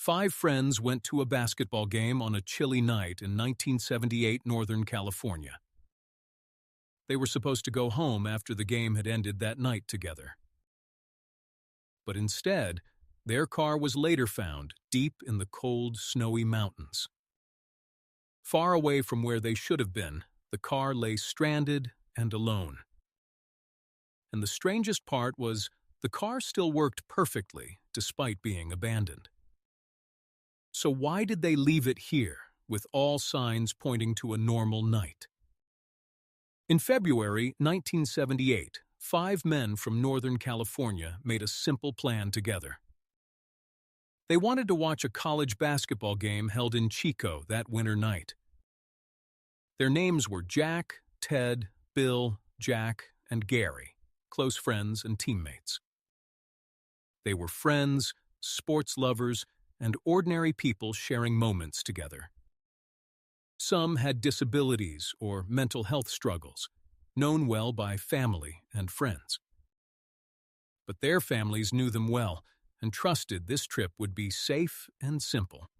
Five friends went to a basketball game on a chilly night in 1978 Northern California. They were supposed to go home after the game had ended that night together. But instead, their car was later found deep in the cold, snowy mountains. Far away from where they should have been, the car lay stranded and alone. And the strangest part was the car still worked perfectly despite being abandoned. So why did they leave it here, with all signs pointing to a normal night? In February 1978, five men from Northern California made a simple plan together. They wanted to watch a college basketball game held in Chico that winter night. Their names were Jack, Ted, Bill, Jack, and Gary, close friends and teammates. They were friends, sports lovers, and ordinary people sharing moments together. Some had disabilities or mental health struggles, known well by family and friends. But their families knew them well and trusted this trip would be safe and simple.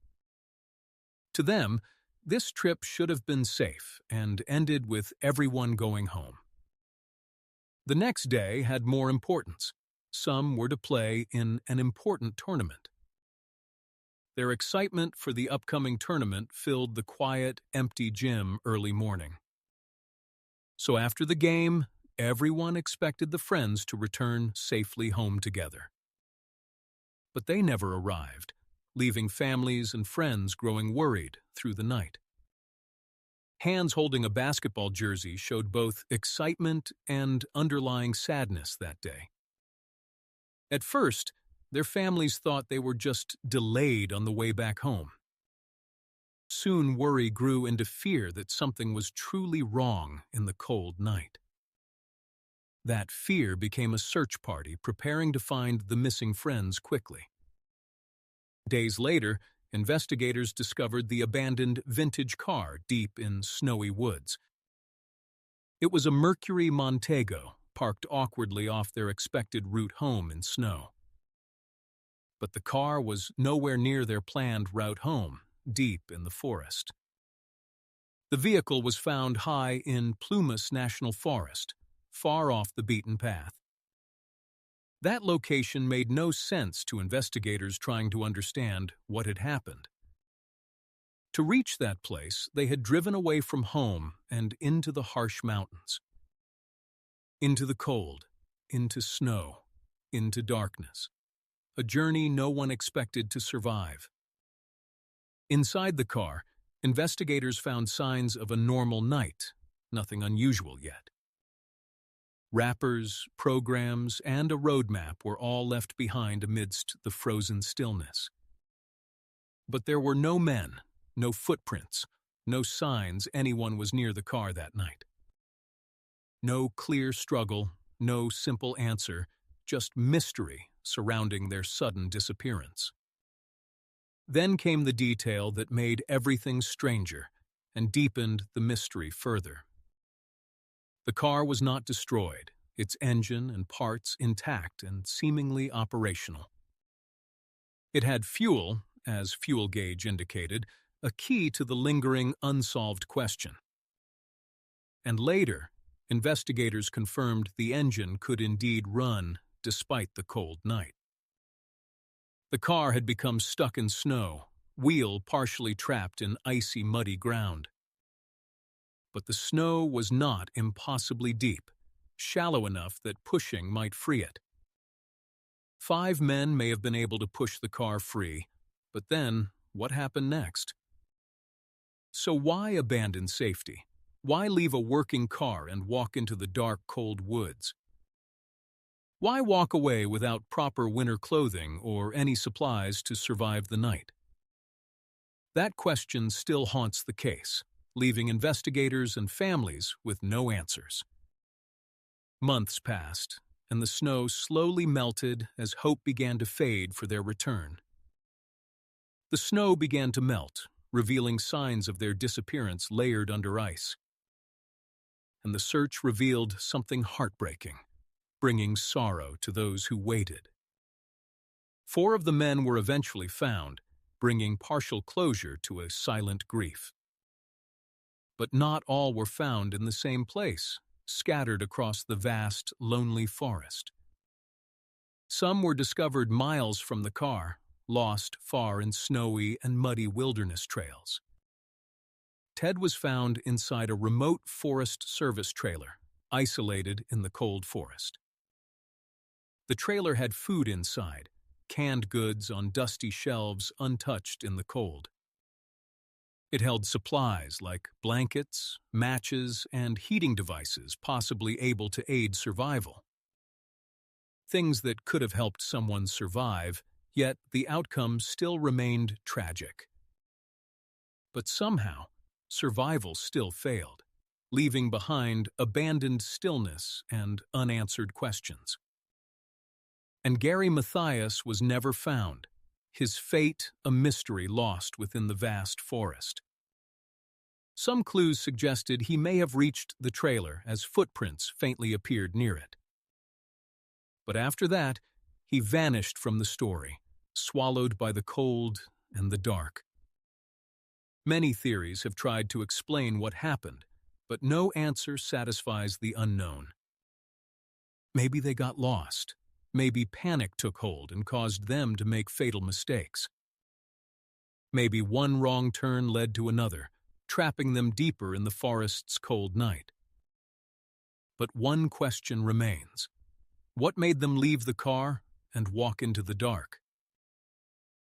To them, this trip should have been safe and ended with everyone going home. The next day had more importance. Some were to play in an important tournament. Their excitement for the upcoming tournament filled the quiet, empty gym early morning. So after the game, everyone expected the friends to return safely home together. But they never arrived, leaving families and friends growing worried through the night. Hands holding a basketball jersey showed both excitement and underlying sadness that day. At first, their families thought they were just delayed on the way back home. Soon worry grew into fear that something was truly wrong in the cold night. That fear became a search party preparing to find the missing friends quickly. Days later, investigators discovered the abandoned vintage car deep in snowy woods. It was a Mercury Montego, parked awkwardly off their expected route home in snow. But the car was nowhere near their planned route home, deep in the forest. The vehicle was found high in Plumas National Forest, far off the beaten path. That location made no sense to investigators trying to understand what had happened. To reach that place, they had driven away from home and into the harsh mountains. Into the cold, into snow, into darkness. A journey no one expected to survive. Inside the car, investigators found signs of a normal night, nothing unusual yet. Wrappers, programs, and a road map were all left behind amidst the frozen stillness. But there were no men, no footprints, no signs anyone was near the car that night. No clear struggle, no simple answer, just mystery surrounding their sudden disappearance. Then came the detail that made everything stranger and deepened the mystery further. The car was not destroyed, its engine and parts intact and seemingly operational. It had fuel, as fuel gauge indicated, a key to the lingering unsolved question. And later, investigators confirmed the engine could indeed run despite the cold night. The car had become stuck in snow, wheel partially trapped in icy, muddy ground. But the snow was not impossibly deep, shallow enough that pushing might free it. 5 men may have been able to push the car free, but then what happened next? So why abandon safety? Why leave a working car and walk into the dark, cold woods? Why walk away without proper winter clothing or any supplies to survive the night? That question still haunts the case, leaving investigators and families with no answers. Months passed, and the snow slowly melted as hope began to fade for their return. The snow began to melt, revealing signs of their disappearance layered under ice. And the search revealed something heartbreaking, bringing sorrow to those who waited. 4 of the men were eventually found, bringing partial closure to a silent grief. But not all were found in the same place, scattered across the vast, lonely forest. Some were discovered miles from the car, lost far in snowy and muddy wilderness trails. Ted was found inside a remote Forest Service trailer, isolated in the cold forest. The trailer had food inside, canned goods on dusty shelves untouched in the cold. It held supplies like blankets, matches, and heating devices possibly able to aid survival. Things that could have helped someone survive, yet the outcome still remained tragic. But somehow, survival still failed, leaving behind abandoned stillness and unanswered questions. And Gary Mathias was never found, his fate a mystery lost within the vast forest. Some clues suggested he may have reached the trailer as footprints faintly appeared near it. But after that, he vanished from the story, swallowed by the cold and the dark. Many theories have tried to explain what happened, but no answer satisfies the unknown. Maybe they got lost. Maybe panic took hold and caused them to make fatal mistakes. Maybe one wrong turn led to another, trapping them deeper in the forest's cold night. But one question remains. What made them leave the car and walk into the dark?